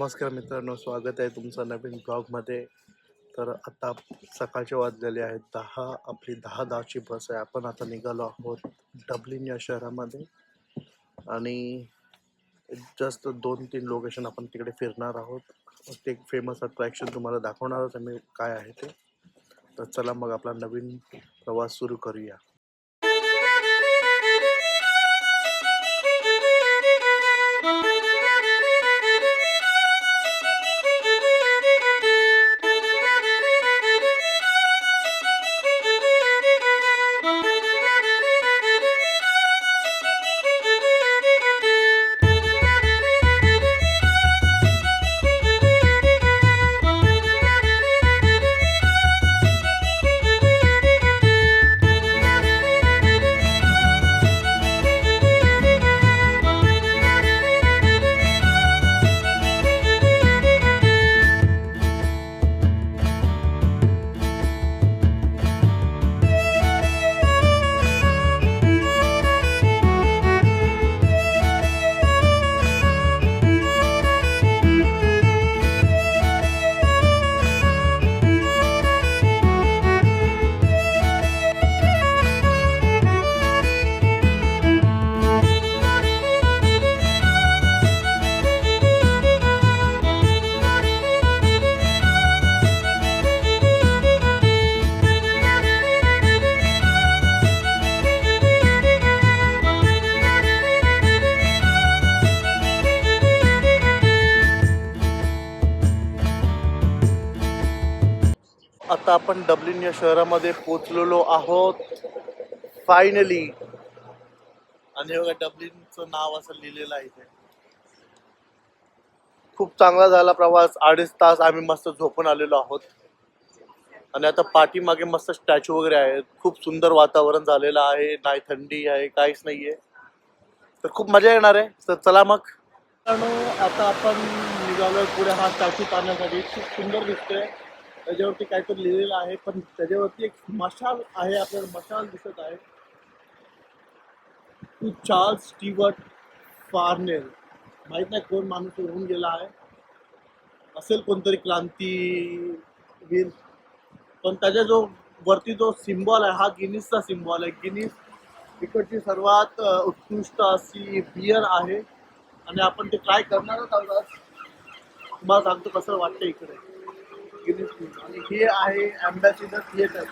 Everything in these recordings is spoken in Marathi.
नमस्कार मित्रांनो, स्वागत आहे तुमचं नवीन ब्लॉगमध्ये. तर आता सकाळचे वाजलेले आहेत 10. आपली 10:10ची बस आहे. आपण आता निघालो आहोत डब्लिन या शहरामध्ये आणि जस्ट 2-3 लोकेशन आपण तिकडे फिरणार आहोत. ते फेमस अट्रॅक्शन तुम्हाला दाखवणारच आम्ही काय आहे ते. तर चला मग आपला नवीन प्रवास सुरू करूया. आता आपण डब्लिन या शहरामध्ये पोहोचलेलो आहोत फायनली. आणि बघा डब्लिनचं नाव असं लिहिलेलं आहे इथे. खूप चांगला झाला प्रवास. 2.5 तास आम्ही मस्त झोपून आलेलो आहोत. आणि आता पाठीमागे मस्त स्टॅच्यू वगैरे आहेत. खूप सुंदर वातावरण झालेलं आहे. नाही थंडी आहे, काहीच नाहीये. तर खूप मजा येणार आहे. तर चला मग. आता आपण निघालोय पुढे हा स्टॅच्यू पाहण्यासाठी. खूप सुंदर दिसतोय. त्याच्यावरती काहीतरी लिहिलेलं आहे, पण त्याच्यावरती एक मशाल आहे. आपल्याला मशाल दिसत आहे. To Charles Stewart Parnell. माहित नाही कोण माणूस होऊन गेला आहे. असेल कोणतरी क्रांतीवीर. पण त्याच्या जो वरती जो सिम्बॉल आहे हा गिनीसचा सिम्बॉल आहे. गिनीस इकडची सर्वात उत्कृष्ट अशी बियर आहे आणि आपण ते ट्राय करणारच आहोत. तुम्हाला सांगतो कसं वाटतं इकडे गिनीस. आणि हे आहे अँबॅसिडर थिएटर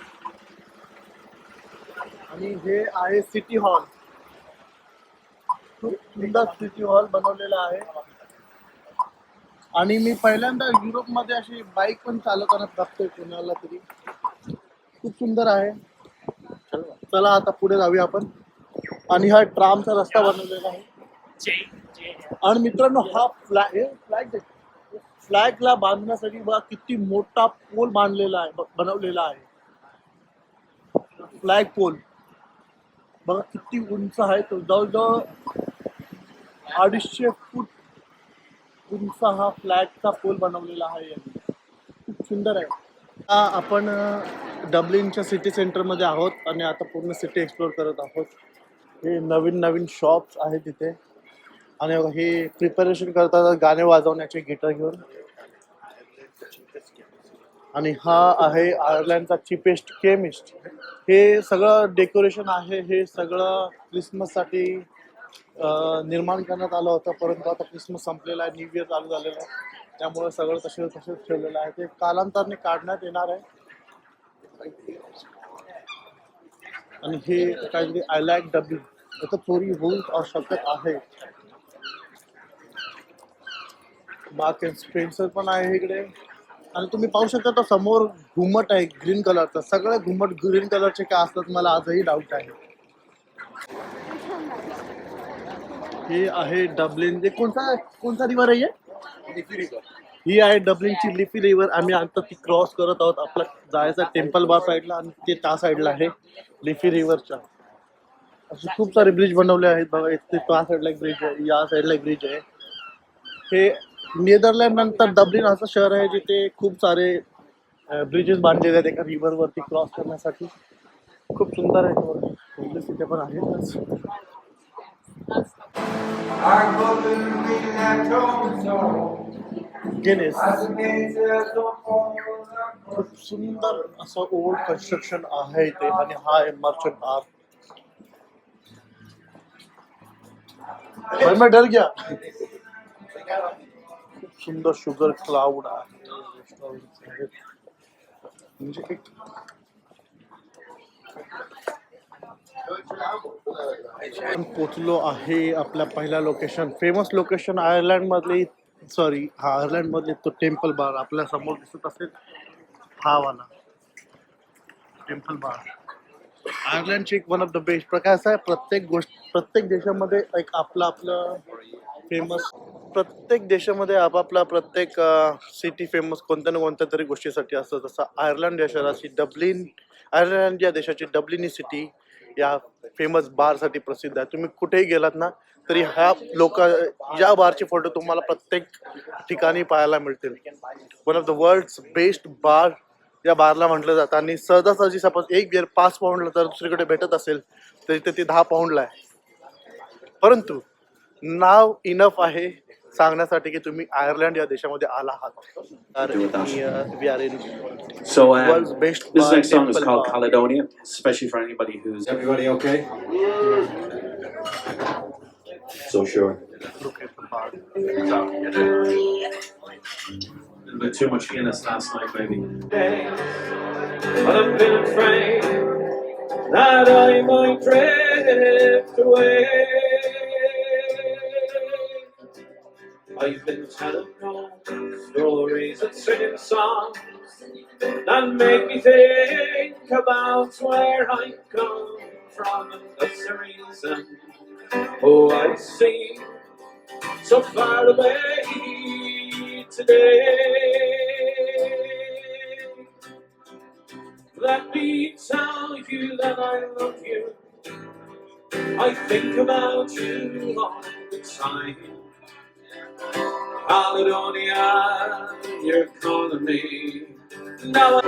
आणि हे आहे सिटी हॉल. खूप सुंदर सिटी हॉल बनवलेला आहे. आणि मी पहिल्यांदा युरोपमध्ये अशी बाईक पण चालवताना बघतोय कोणाला तरी. खूप सुंदर आहे. चला आता पुढे जाऊया आपण. आणि हा ट्रामचा रस्ता बनवलेला आहे. आणि मित्रांनो हा फ्लॅगला बांधण्यासाठी बघा किती मोठा पोल बांधलेला आहे, बनवलेला आहे. फ्लॅग पोल बघा किती उंच आहे. तो जवळजवळ 250 फूट उंच हा फ्लॅगचा पोल बनवलेला आहे. खूप सुंदर आहे. आपण डब्लिनच्या सिटी सेंटरमध्ये आहोत आणि आता पूर्ण सिटी एक्सप्लोर करत आहोत. हे नवीन नवीन शॉप्स आहेत तिथे. आणि हे प्रिपरेशन करतात गाणे वाजवण्याचे गिटार घेऊन. आणि हा आहे आयर्लंडचा चीपेस्ट केमिस्ट. हे सगळं डेकोरेशन आहे. हे सगळं क्रिसमससाठी निर्माण करण्यात आलं होतं, परंतु आता क्रिसमस संपलेला आहे, न्यू इयर चालू झालेलं आहे, त्यामुळे सगळं तसेच ठेवलेलं आहे. ते कालांतराने काढण्यात येणार आहे. आणि हे काहीतरी आय लाईक डब्ल्यू याचं चोरी होऊ शकत आहे. मार्क अँड स्पेन्सर पण आहे इकडे. आणि तुम्ही पाहू शकता तो समोर घुमट आहे ग्रीन कलरचा. सगळे घुमट ग्रीन कलरचे का असतात मला आजही डाऊट आहे. हे आहे डब्लिन. जे कोणता रिव्हर आहे? Leafy river. ही आहे डब्लिनची लिफी रिव्हर. आम्ही आता ती क्रॉस करत आहोत. आपला जायचा टेम्पल बार साईडला आणि ते त्या साईडला आहे लिफी रिव्हरच्या. असे खूप सारे ब्रिज बनवले आहेत बघा. इथे त्या साईडला एक ब्रिज आहे, या साईडला एक ब्रिज आहे. हे नेदरलँड नंतर डब्लिन असं शहर आहे जिथे खूप सारे ब्रिजेस बांधलेले आहेत एका रिव्हरवरती क्रॉस करण्यासाठी. खूप सुंदर आहे. तिथे पण आहे. गिनेस. खूप सुंदर असं ओल्ड कन्स्ट्रक्शन आहे इथे आणि हा आहे मर्चंट आर्ट. भाई मैं डर गया. खूप सुंदर शुगर क्लाउड आहे. म्हणजे एक आपण पोचलो आहे आपल्या पहिल्या लोकेशन, फेमस लोकेशन आयर्लंड मधली. सॉरी, हा आयर्लंड मधले तो टेम्पल बार आपल्या समोर दिसत असेल, हा वाला टेम्पल बार. आयर्लंडची एक वन ऑफ द बेस्ट प्रकार आहे. प्रत्येक गोष्ट, प्रत्येक देशामध्ये एक आपलं फेमस, प्रत्येक देशामध्ये आपापला प्रत्येक सिटी फेमस कोणत्या ना कोणत्या तरी गोष्टीसाठी असतं. जसं आयर्लंड या शहराची डब्लिन, आयर्लंड या देशाची डब्लिन ही सिटी या फेमस बारसाठी प्रसिद्ध आहे. तुम्ही कुठेही गेलात ना तरी ह्या या बारचे फोटो तुम्हाला प्रत्येक ठिकाणी पाहायला मिळतील. One of the world best बार या बारला म्हटलं जातं. आणि सहजासहजी सपोज एक बिअर 5 पाऊंडला जर दुसरीकडे भेटत असेल तर इथे ती 10 पाऊंडला आहे. परंतु नाव इनफ आहे सांगण्यासाठी की तुम्ही आयर्लंड या देशामध्ये आला आहात. We are in world's best This bar, next song is temple called bar. Caledonia, especially for anybody who's. Everybody okay? So sure. Look at the bar. A little bit too much Guinness last night, maybe. But I've been afraid that I might drift away. I've been telling old stories and singing songs that make me think about where I come from, and that's the reason. Oh, I seem so far away today. Let me tell you that I love you. I think about you all the time. Caledonia, you're calling me. Now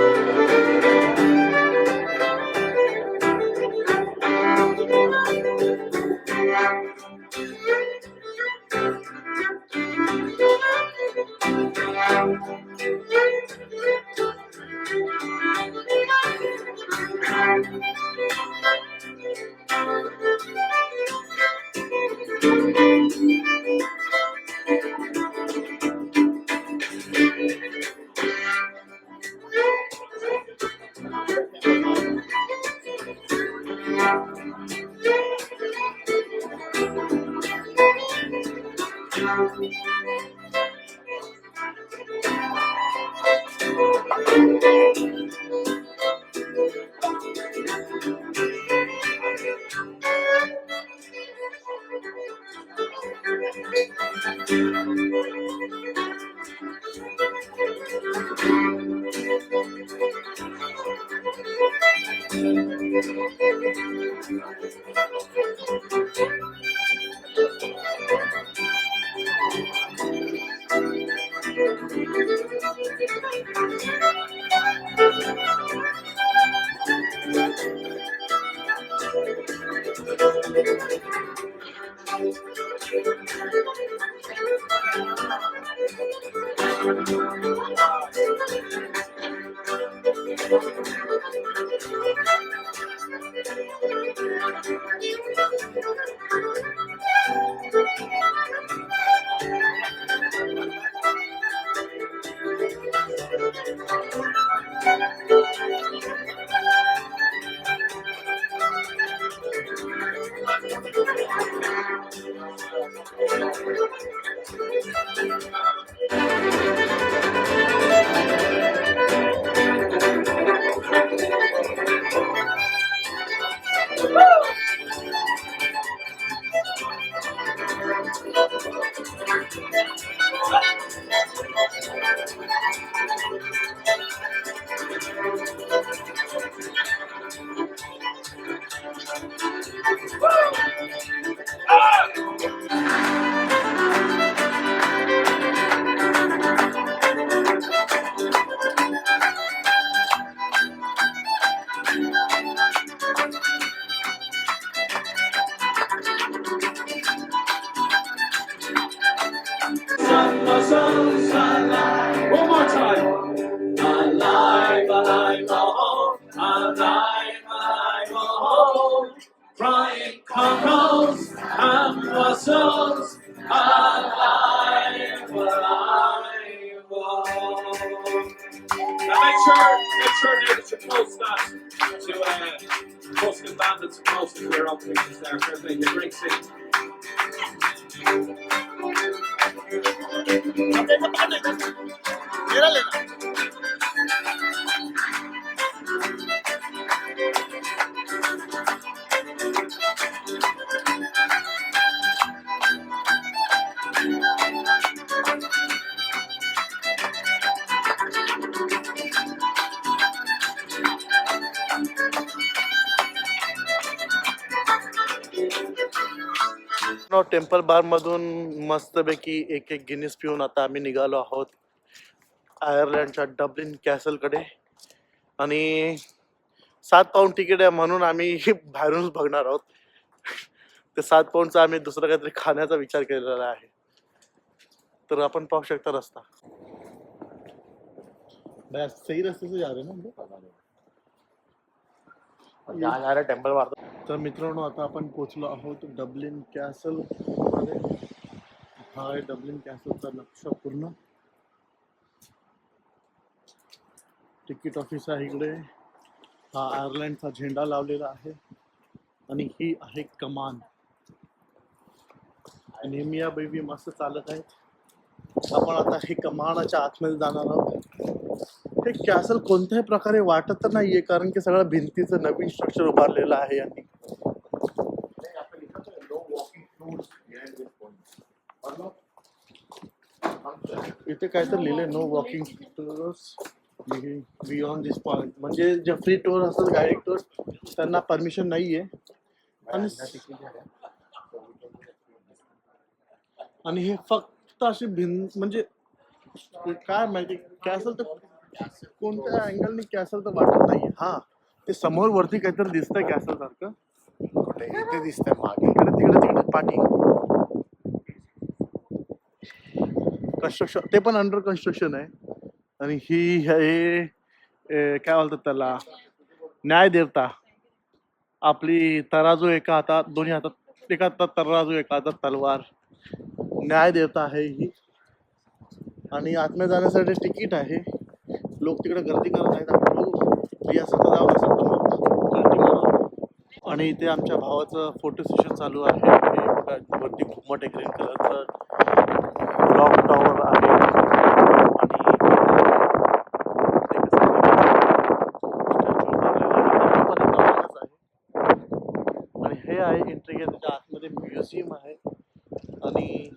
make sure that you post us to post the band that's supposed to clear up pictures there for everybody. The great city. Temple Bar मधून मस्तपैकी एक एक गिनीस पिऊन आता आम्ही निघालो आहोत आयर्लंडच्या डब्लिन कॅसल कडे. आणि 7 पाऊंड तिकीट आहे म्हणून आम्ही बाहेरूनच बघणार आहोत. ते 7 पाऊंडचा आम्ही दुसरं काहीतरी खाण्याचा विचार केलेला आहे. तर आपण पाहू शकता रस्ता. सही रस्ते से जा रहे ना टेम्पल बार. तर मित्रांनो आता आपण पोहोचलो आहोत डब्लिन कॅसल मध्ये. हा आहे डब्लिन कॅसलचा नक्शा पूर्ण. तिकीट ऑफिस आहे इकडे. हा आयर्लंडचा झेंडा लावलेला आहे आणि ही आहे कमान. नेहमिया बेबी मस्त चालत आहेत. आपण आता हे कमानाच्या आतमध्ये जाणार आहोत. हे कॅसल कोणत्याही प्रकारे वाटत तर नाहीये कारण की सगळं भिंतीचं नवीन स्ट्रक्चर उभारलेलं आहे. यांनी इथे काय तर लिहिलंय नो वॉकिंग टूर्स बियॉन्ड दिस पॉइंट. म्हणजे जे फ्री टूर असतात गाईड टूर त्यांना परमिशन नाहीये. आणि हे फक्त अशी भिंत म्हणजे काय माहिती कॅसल तर कोणत्या अँगलनी कॅसल तर वाटत नाही. हा ते समोर वरती काहीतरी दिसतंय कॅसल सारखं. इथे दिसतंय मागे इकडे तिकडे तिकडे पाठी. कन्स्ट्रक्शन ते पण अंडर कन्स्ट्रक्शन आहे. आणि ही हे काय बोलतात त्याला न्याय देवता. आपली तराजू एका हातात दोन्ही हातात एका हातात तराजू एका हातात तलवार. न्याय देवता आहे ही. आणि आतमध्ये जाण्यासाठी तिकीट आहे. लोक तिकडे गर्दी करत आहेत. आपण बघू असं तर जाऊ असेल तर आणि इथे आमच्या भावाचं फोटो सेशन चालू आहे. हे बघा वरती घुमट आहे ग्रीन कलरचं क्लॉक टॉवर आहे. आणि हे आहे एंट्री गेट. त्याच्या आतमध्ये म्युझियम आहे. आणि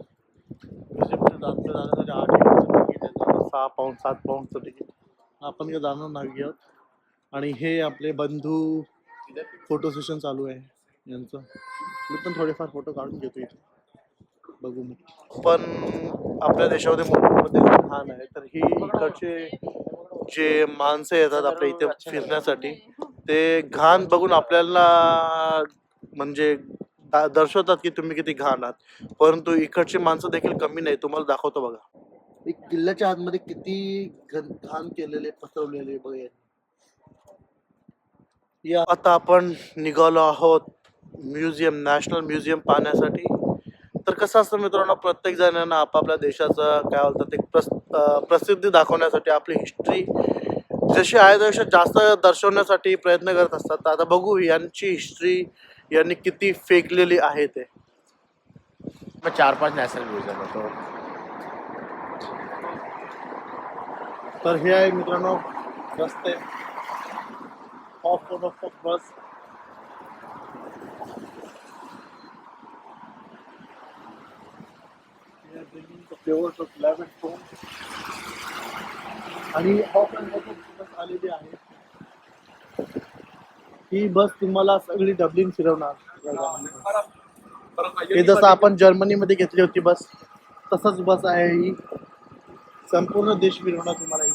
म्युझियमच्या आतमध्ये जाण्यासाठी 8 तिकीट आहे. 6 पाऊंड 7 पाऊंडचं तिकीट. आपण काय जाणार नाही आहोत. आणि हे आपले बंधू फोटो सेशन चालू आहे यांचं. मी पण थोडेफार फोटो काढून घेतो इथे. बघू मग. पण आपल्या देशामध्ये मोठे लहान आहे. तर ही इकडचे जे माणसं येतात आपल्या इथे फिरण्यासाठी ते घाण बघून आपल्याला म्हणजे दर्शवतात की तुम्ही किती घाण आहात. परंतु इकडची माणसं देखील कमी नाही. तुम्हाला दाखवतो बघा. एक किल्ल्याच्या आतमध्ये किती घाण केलेले पसरवलेले बघा. या आता आपण निघालो आहोत म्युझियम नॅशनल म्युझियम पाहण्यासाठी. तर कसं असतं मित्रांनो प्रत्येक जणांना आपापल्या देशाचं काय बोलतात एक प्रसिद्धी दाखवण्यासाठी आपली हिस्ट्री जशी आहे तशी जास्त दर्शवण्यासाठी प्रयत्न करत असतात. आता बघू यांची हिस्ट्री यांनी किती फेकलेली आहे ते. 4-5 नॅशनल म्युझियम होतो. तर हे आहे मित्रांनो रस्ते. ऑफ बस. आणि बस आलेली आहे. ही बस तुम्हाला सगळी डब्लिन फिरवणार. हे जसं आपण जर्मनीमध्ये घेतली होती बस तसंच बस आहे ही. संपूर्ण देश फिरवणार तुम्हाला. ही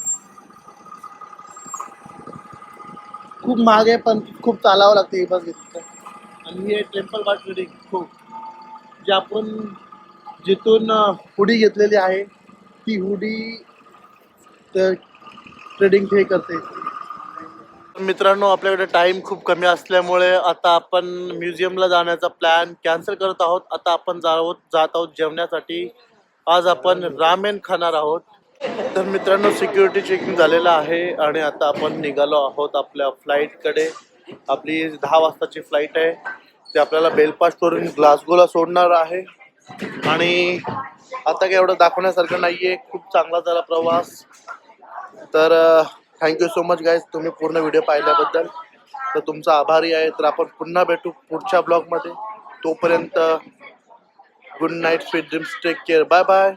खूप महाग आहे पण खूप चालावं लागतं ही बस घेतली. आणि हे टेम्पल बार ट्रेडिंग खूप जे आपण जिथून हुडी घेतलेली आहे ती हुडी तर ट्रेडिंग हे करते. मित्रांनो आपल्याकडे टाइम खूप कमी असल्यामुळे आता आपण म्युझियमला जाण्याचा प्लॅन कॅन्सल करत आहोत. आता आपण जात आहोत जेवण्यासाठी. आज आपण रामेन खाणार आहोत. तर मित्रांनो सिक्युरिटी चेकिंग झालेलं आहे आणि आता आपण निघालो आहोत आपल्या फ्लाईटकडे. आपली 10 वाजताची फ्लाईट आहे. ते आपल्याला बेलफास्टवरून ग्लासगोला सोडणार आहे. आणि आता काय एवढं दाखवण्यासारखं नाहीये. खूप चांगला झाला प्रवास. तर थँक्यू सो मच गाईज तुम्ही पूर्ण व्हिडिओ पाहिल्याबद्दल. तर तुमचा आभारी आहे. तर आपण पुन्हा भेटू पुढच्या ब्लॉगमध्ये. तोपर्यंत good night, sweet dreams, take care, bye bye.